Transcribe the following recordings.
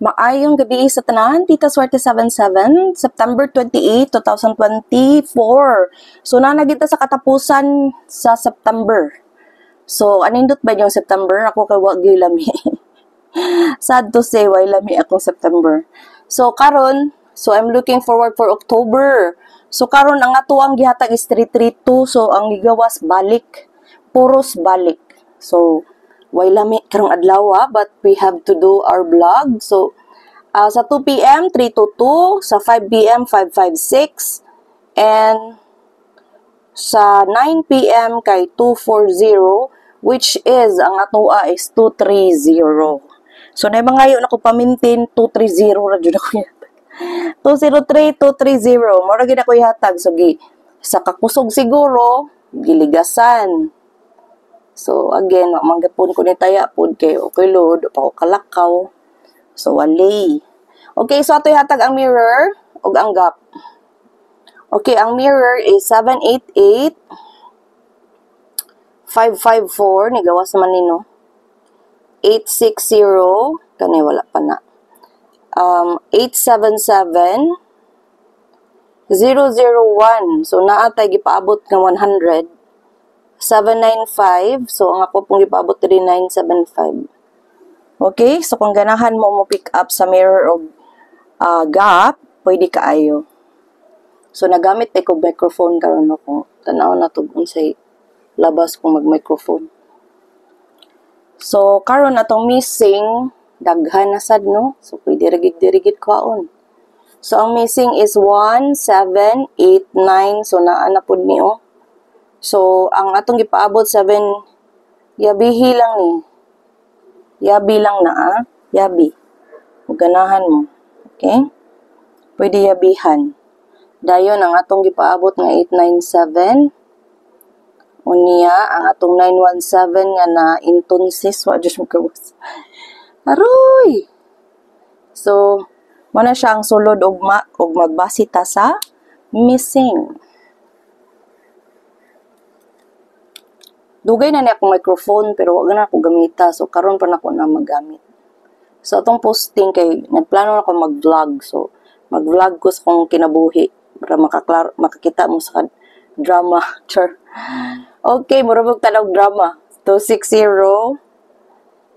Maayong gabi sa tanan, Tita Swerte 77, September 28, 2024. So, nanagita sa katapusan sa September. So, anindot ba yung September? Ako kay wag gyud lami. Sad to say, why lami akong September. So, karon, I'm looking forward for October. So, karon ang ato ang gihatag is 332. So, ang gigawas balik. Puros balik. So, why lami karong adlaw, but we have to do our vlog. So, sa 2 p.m., 322. Sa 5 p.m., 556. And sa 9 p.m. kay 240, which is, ang atoa is 230. So, na mga ngayon ako pamintin, 230 na dyan ako yatag. 203, 230. Mura gina ko yatag. So, sa kakusog siguro, giligasan. So, again, manggapon ko ni taya po kay okay load, pa ko kalakaw. So, wali. Okay, so ato hatag ang mirror o ang gap. Okay, ang mirror is 788 554 ni gawas naman nino. 860 kani wala pa na. 877 001. So naatay gipaabot nga 100. 795. So ang ako pong gipaabot 3975. Okay, so kung ganahan mo pick up sa mirror o gap, pwede kaayo. So nagamit ay ko microphone karon no kung tanaw na tugon sa labas kung mag-microphone. So karon atong missing daghan na sad no. So pwede rigid kwaon. So ang missing is 1 7 8 9. So naa na pud ni oh. So ang atong gipaabot 7 yabihi lang ni. Yabi lang na yabi. Ug ganahan mo. Okay? Pwede yabihan. Dayon ang atong gipaabot nga 897. Unya ang atong 917 nga na intonsis wa jud mo kawas. Aroy. So mo na siya ang sulod og magbase ta sa missing. Dugay na ni akong microphone pero wag na ako gamita. So karon pa na ako na magamit. So atong posting kay nagplano na ako mag-vlog. So mag-vlog ko sa kong kinabuhi para makakita mo sa drama. Sure. Okay, murabog tanong drama. 260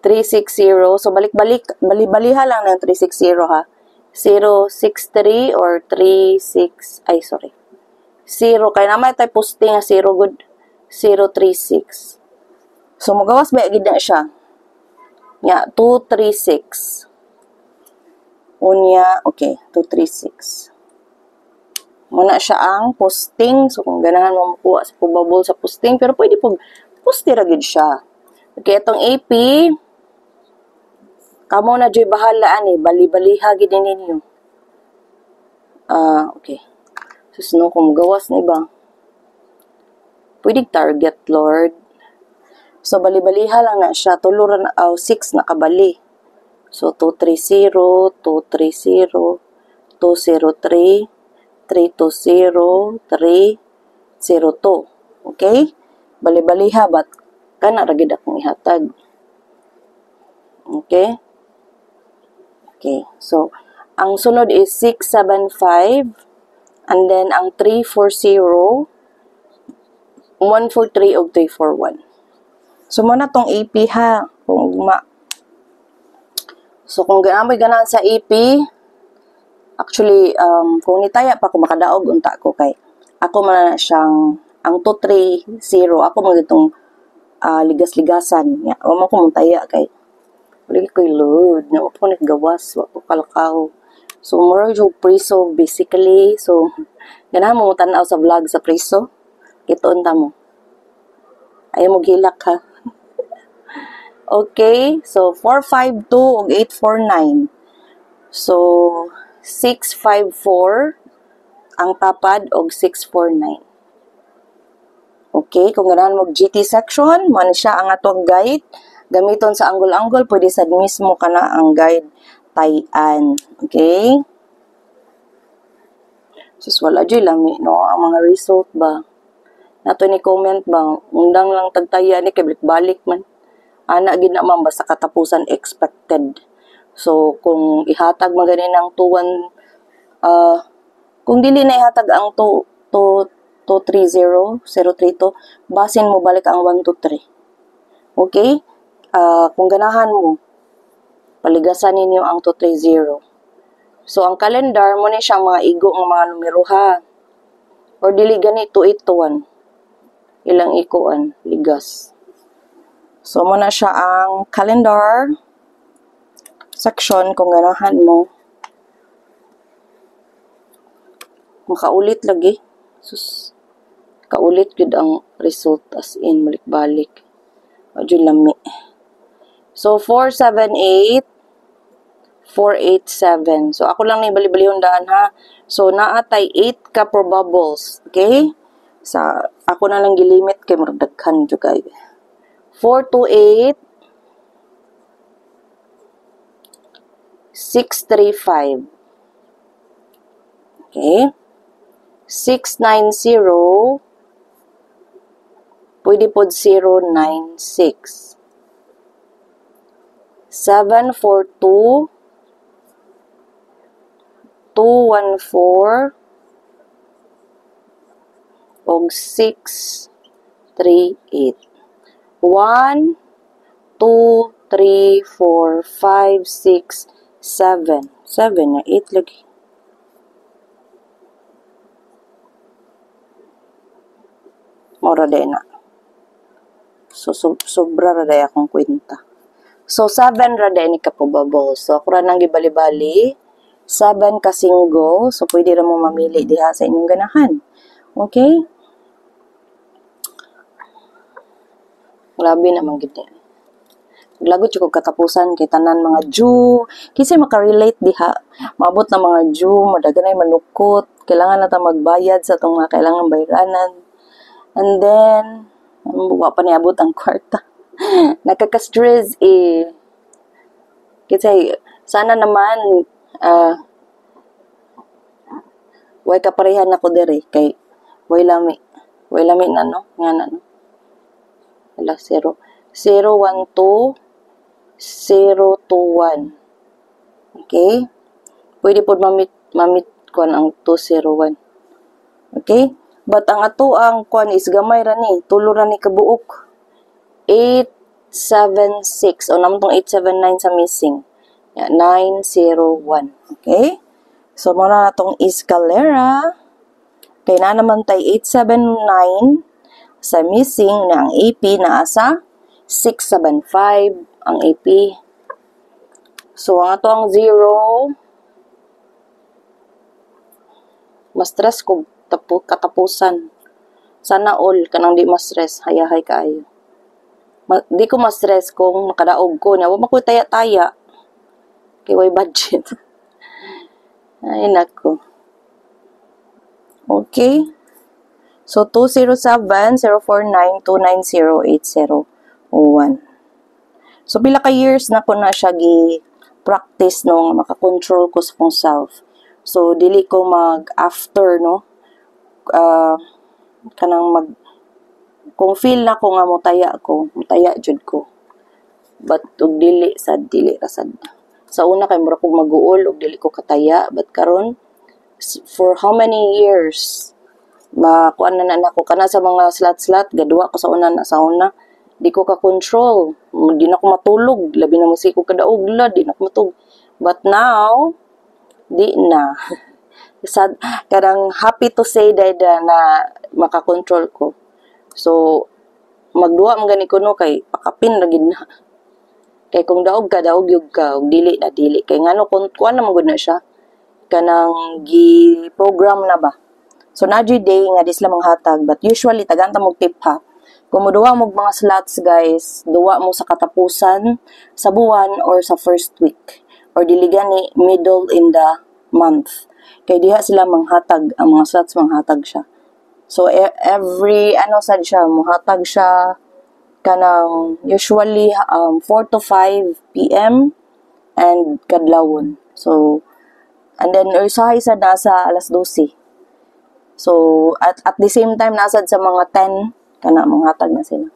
360. So bali-baliha lang ng 360 ha. 063 or 36 ay sorry. 0 kay naman tay posting nga 0 good 036. So magawas ba gid na siya. Nya 236. Unya okay, 236. Muna siya ang posting. So, kung ganahan mo makuha sa pubabol sa posting, pero pwede po postira gid siya. Okay, itong AP, kamo na dyo'y bahala ani, bali-baliha gid ninyo. Okay. Susno kung gawas ni ba? Pwede target, Lord. So, bali-baliha lang na siya. Tuluran 6 na kabali. So, 230, 230, 203, 320, 302. Okay? Bali-baliha, but kana ragid akong ihatag. Okay? Okay. So, ang sunod is 675, and then ang 340, 143 o 341. So, muna tong AP ha. Kung so, kung ganahan sa AP, actually, kung nitaya pa ako makadaog, unta ko kay ako man na siyang ang 230, ako man itong ligas-ligasan. Wala ko mong taya kay wala ko load. Na po naggawas, wala ko kalakaw. So, more yung preso basically. So, ganahan mo tanaw sa vlog sa preso. Itoon ta mo. Ayaw mo gilak ha. Okay, so 452 ug 849. So, 654 ang tapad og 649. Okay, kung ganahan mo GT section, man siya ang atong guide. Gamiton sa angle-angle, pwede sad mismo kana ang guide tayan. Okay? Sus, wala dyan lami, no? Ang mga result ba? Nato ni comment ba? Undang lang tagtaya ni kay balik man. Ana gid na man basta katapusan expected. So, kung ihatag maganin ng 2-1, kung dili na ihatag ang 230, 032, basin mo balik ang 123. Okay? Kung ganahan mo, paligasan ninyo ang 230. So, ang calendar mo ni siyang mga igo ng mga numero ha. Or dili gani 2821. Ilang ikuan, ligas. So, muna siya ang calendar section kung ganahan mo. Makaulit lagi. Sus, kaulit yun ang result as in, balik-balik. Medyo lami. So, 478, 487. So, ako lang ni bali-bali hundaan ha. So, naatay 8 ka probables. Okay? Sa, ako na lang gilimit kay mardaghan juga. 428, 635. Okay? 690, pwede po 096. 742, 214, og 638. 1, 2, 3, 4, 5, 6, 7. 7 na 8 lagi. Mora day na. So, sobra ra day akong kwenta. So, 7 ra day ni ka-probable. So, ako ra nang gibali-bali. 7 ka single. So, pwede ra mo mamili diha sa inyong ganahan. Okay? Grabe naman gid. Lagot yung katapusan kay tanan mga Jew. Kasi makarelate diha. Maabot na mga Jew, madaganay manukot. Kailangan na ta magbayad sa itong mga kailangan bayranan. And then, buwa pa niabot ang kwarta. Nakaka-stress eh. Kasi, sana naman, way kaparehan ako dere. Kay, way lami. Way lami na, no? Nga na, no? Wala, 0. 012, 021. Okay? Pwede po mamit ko ang 201. Okay? But ang ato ang kwan is gamay ra ni, tulo ra ni kabuok. 876 o naman tong 879 sa missing. Yeah, 901. Okay? So muna na tong escalera. Kaya na naman tay 879 sa missing na ang AP na asa 675 ang AP. So ang ato ang 0 mas stress ko katapusan. Sana all kanang di ma-stress, hayahay kaayo. Di ko ma-stress kung makadaog ko na wa ko taya-taya. Kay way budget. Ay nako. Okay. So 207-049-290-8001. So pila ka years na ko na siya gi-practice no maka-control ko sa kong self. So dili ko mag-after no kanang kung feel na ko nga mutaya jud ko. But ug dili rasad. Sa una kay mura ko mag-uol ug dili ko kataya, but karon for how many years makuan na nako kana sa mga slot gaduwa ko sa una di ko ka control, di na ko matulog, labi na musiko kadaog la, di na ko matulog. But now di na. Sad, kadang happy to say that na makakontrol ko. So, magduwa man gani ko no kay pakapin ra gid na. Kay kung daog yug ka, ug dili. Kay ngano kung kuan na magud na siya kanang gi-program na ba. So, na day nga di sila manghatag, but usually taganta mo tip ha. Kung moduwa mo mga slots guys, duwa mo sa katapusan sa buwan or sa first week or dili gani middle in the month. Kay diha sila manghatag, ang mga slots manghatag siya. So every sad siya, muhatag siya kanang usually 4 to 5 PM and kadlawon. So and then usahay sa nasa alas 12. So at the same time nasad sa mga 10 kana manghatag na sila.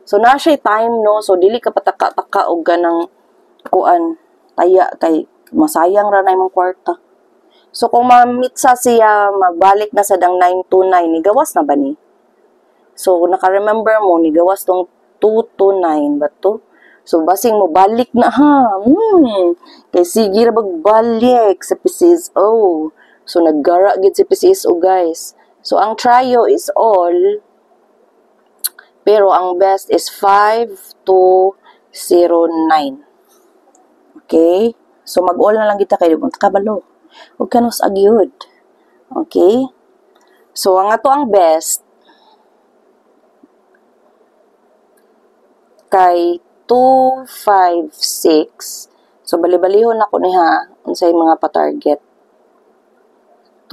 So na siya time no, so dili ka pataka-taka og ganang kuan taya kay masayang ra na imong kwarta. So kung ma-meet sa siya magbalik na sa dang 929 ni gawas na ba ni? So naka-remember mo ni gawas tong 229 ba to? So basing mo balik na ha. Kay sige ra magbalik sa PCSO. So naggara gid si PCSO guys. So ang trio is all, pero ang best is 5209. Okay? So mag-all na lang kita kay di mo kabalo. Huwag ka nos agyud. Okay? So ang ato ang best kay 256. So bali-balihon ako ni ha unsay mga pa-target.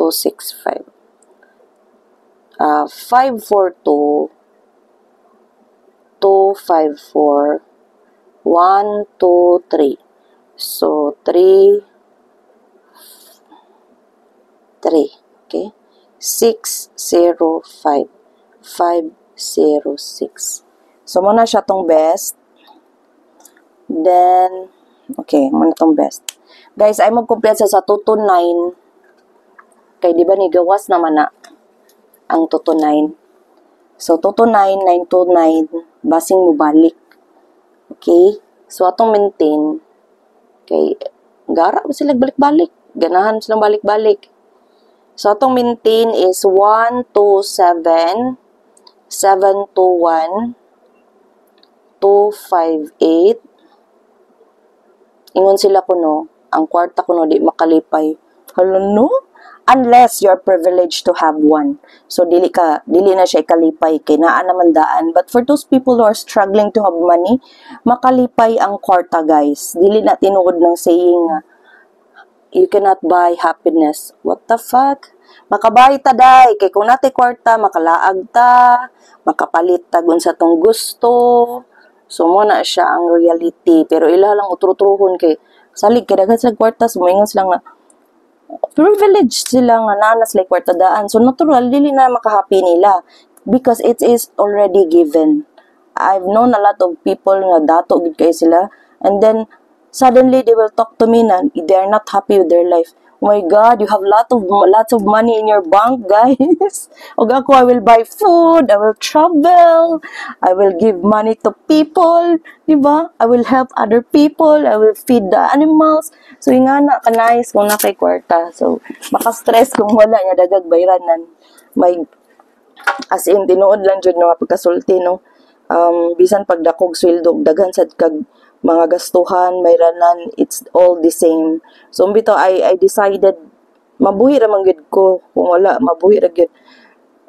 265. 542 254 1 2 3. So 3 okay, 605 506. So muna siya tong best. Then okay, muna tong best. Guys, ay mag-complete sa 229. Kay di ba ni gawas naman na ang 229. So 229 929 basing mo balik. Okay? So atong maintain kay gara ba sila balik-balik? Ganahan silang balik-balik. So atong maintain is 127 721 258. Ingon sila kuno, ang kwarta kuno di makalipay. Hala no? Unless you're privileged to have one. So dili na siya ikalipay kay naa naman daan. But for those people who are struggling to have money, makalipay ang kwarta guys. Dili na tinuod ng saying you cannot buy happiness. What the fuck? Makabay ta day kay kung natay kwarta makalaag ta, makapalit ta sa tong gusto. So mo na siya ang reality, pero ila lang utro-utruhon kay salig kay daghan sila kwarta, sumingon sila nga privileged sila nga nanas like kwarta daan. So natural dili na makahappy nila because it is already given. I've known a lot of people nga dato gid kay sila and then suddenly they will talk to me na they are not happy with their life. Oh my God, you have lots of money in your bank, guys. Og ako, I will buy food, I will travel, I will give money to people, diba? I will help other people, I will feed the animals. So, yung nga na, kanais kung na kay kwarta. So, maka-stress kung wala niya dagag bayranan. May, as in, tinuod lang dyan nga pagkasulti, no? Bisan pagdakog sweldo, daghan sad kag mga gastuhan, mayranan, it's all the same. So, bito, I decided, mabuhi ra man gyud ko. Kung wala, mabuhi ra gyud.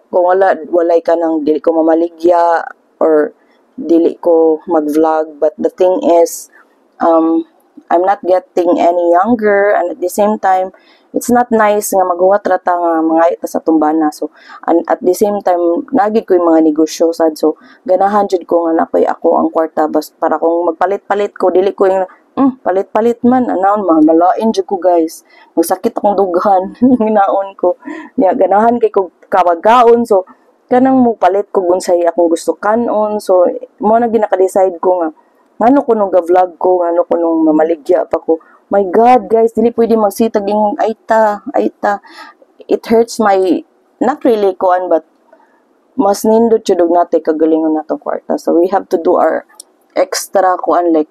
Kung walay ka nang dili ko mamaligya or dili ko mag-vlog. But the thing is, I'm not getting any younger and at the same time, it's not nice nga maghuwat ra ta nga mga ita sa tumbana. So, and at the same time, nagid ko yung mga negosyo sad. So, ganahan jud ko nga napay ako ang kwarta bas para kung magpalit-palit ko, dili ko yung palit-palit man, anaon, malain jud ko guys. Magsakit akong dughan, hinaon ko. Niya, ganahan kay ko kawagaon. So, kanang mo palit ko unsay akong gusto kanon. So, mo na ginaka-decide ko nga, ngano ko nung ga-vlog ko, ngano ko nung mamaligya pa ko. My God, guys, dili pwede magsitag yung aita. It hurts my, not really koan, but mas nindot chudog natin kagalingon natong kwarta. So, we have to do our extra koan, like,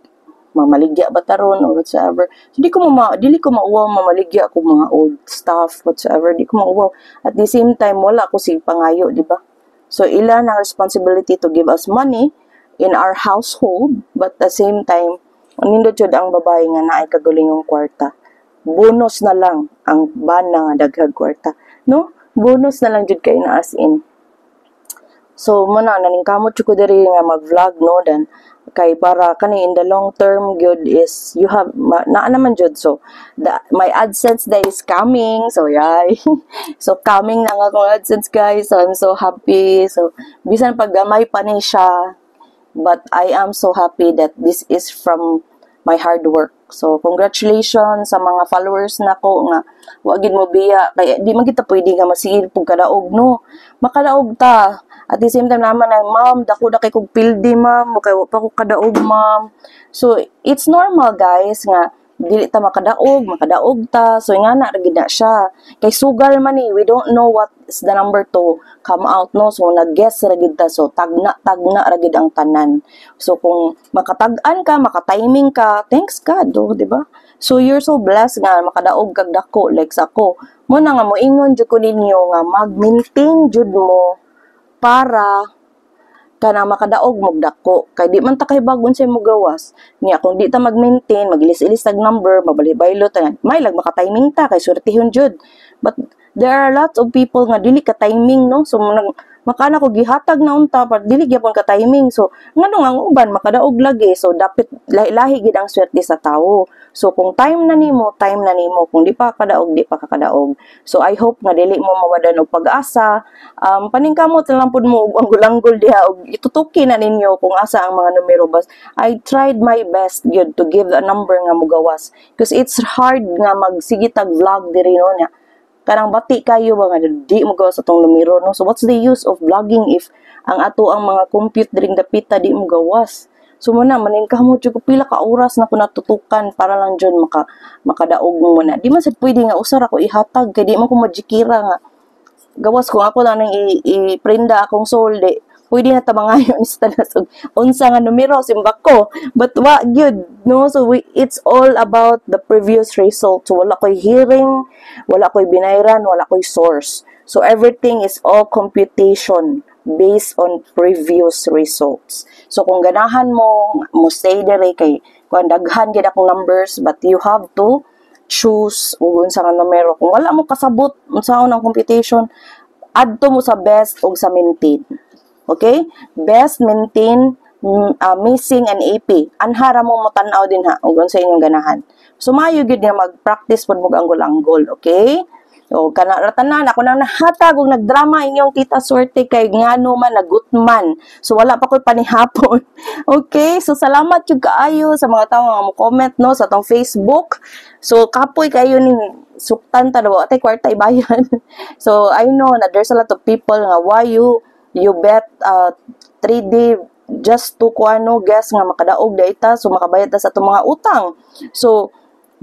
mamaligya ba taron or whatsoever. So, dili ko mauwaw mamaligya ako mga old stuff, whatsoever. Di ko mauwaw. At the same time, wala ko si pangayo, di ba? So, ilan ang responsibility to give us money in our household, but at the same time, nindot jud ang babae nga naay kagulingong kwarta. Bonus na lang ang bana nga daghag kwarta. No? Bonus na lang jud kay na as in. So, muna, naningkamot jud ko diri nga mag-vlog, no? Then, kay para kani in the long term good is you have naa naman jud. So my AdSense day is coming, so yay. So coming na nga akong AdSense guys, so I'm so happy. So bisan pag gamay pa ni siya, but I am so happy that this is from my hard work. So congratulations sa mga followers nako nga wa gid mo biya kay di man kita pwede nga masigil pug kadaog, no. Makadaog ta. At the same time naman ay ma'am dako na kay kog pildi ma'am, kay wa pa ko kadaog ma'am. So it's normal guys nga dili ta makadaog ta. So nga na gid na siya. Kay sugal man ni, we don't know what is the number to come out, no. So nag-guess ra gid ta. So tagna ra gid ang tanan. So kung makatag-an ka, makatiming ka, thanks God, oh, di ba? So you're so blessed nga makadaog kag dako like ako. Mo na nga moingon jud ko ninyo nga mag-maintain jud mo para kana makadaog mo dako. Kay di man ta kay bagon sa mo gawas. Niya kung di ta mag-maintain, magilis-ilis tag number, mabalibay-baylo ta, may lag maka-timing ta kay swertehon jud. But there are lots of people nga dili ka timing, no. So makana ko gihatag na unta but dili gyapon ka timing. So ngano nga ang uban makadaog lagi. So dapat lahi gid ang swerte sa tawo. So kung time na nimo, time na nimo. Kung di pa kadaog, di pa kakadaog. So I hope nga dili mo mawadan og pag-asa. Paningkamot lang pud mo og anggol-anggol diha og itutuki na ninyo kung asa ang mga numero. Bas I tried my best yun to give a number nga mugawas. Because it's hard nga magsigitag vlog diri no niya. Karang bati kayo ba nga di mo gawas atong numero, no? So what's the use of vlogging if ang ato ang mga compute dring dapita di mo gawas? So muna maningkamot jud ko pila ka oras na ko natutukan para lang jud makadaog mo na. Di man sad pwede nga usar ako ihatag kay di man ko majikira nga gawas kung ako lang nang i-prinda akong solde. Pwede na tabangayon sa tanas unsa nga numero simbak ko, but wa gyud, no. So it's all about the previous result. So wala koy hearing, wala koy binayran, wala koy source. So everything is all computation based on previous results. So kung ganahan mo stay dire kay kung daghan gyud akong numbers, but you have to choose ug unsa nga numero. Kung wala mo kasabot unsaon ang computation, adto mo sa best ug sa maintain. Okay? Best, maintain, missing, and AP. Anhara mo tan-aw din ha, ug sa inyong ganahan. So, maayo gid nga mag-practice pod mo anggol-anggol. Okay? O, kana ratanan, ako nang nahatag ug nagdrama inyong tita swerte kay ngano man, nagutman. So, wala pa ko'y panihapon. Okay? So, salamat yung kaayo sa mga tao nga mo comment, no, sa atong Facebook. So, kapoy kayo ni suktan ta daw, atay kwarta ibayan. So, I know na there's a lot of people nga why you bet 3D just to kuano guess nga makadaog data, so makabayad ta sa atong mga utang. So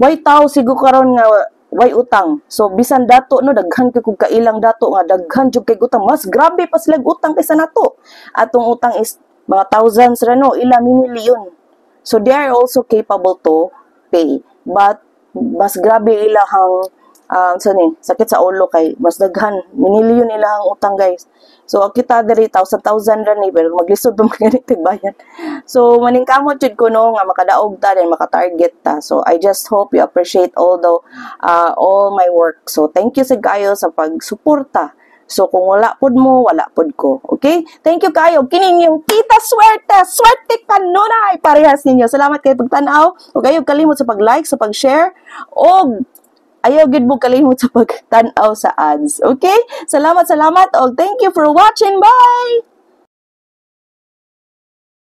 why tao sigo karon nga why utang? So bisan dato no daghan kay kog kailang dato nga daghan jud kay utang, mas grabe pa sila utang kaysa nato. Atong utang is mga thousands ra no, ila milyon. So they are also capable to pay, but mas grabe ilahang sakit sa ulo kay mas daghan minilyon ilahang utang, guys. So kita diri 1,000 ra ni pero maglisod pa magani bayan. So maningkamot jud ko no nga makadaog ta din maka-target ta. So I just hope you appreciate all my work. So thank you sa kayo sa pagsuporta. So kung wala pod mo, wala pod ko. Okay? Thank you kayo. Kining yung tita swerte, swerte kanunay parehas ninyo. Salamat kayo pagtan-aw. Ug kayo kalimot sa pag-like, sa pag-share, og ayaw gid mo kalimot sa pagtan-aw sa ads. Okay? Salamat og thank you for watching. Bye!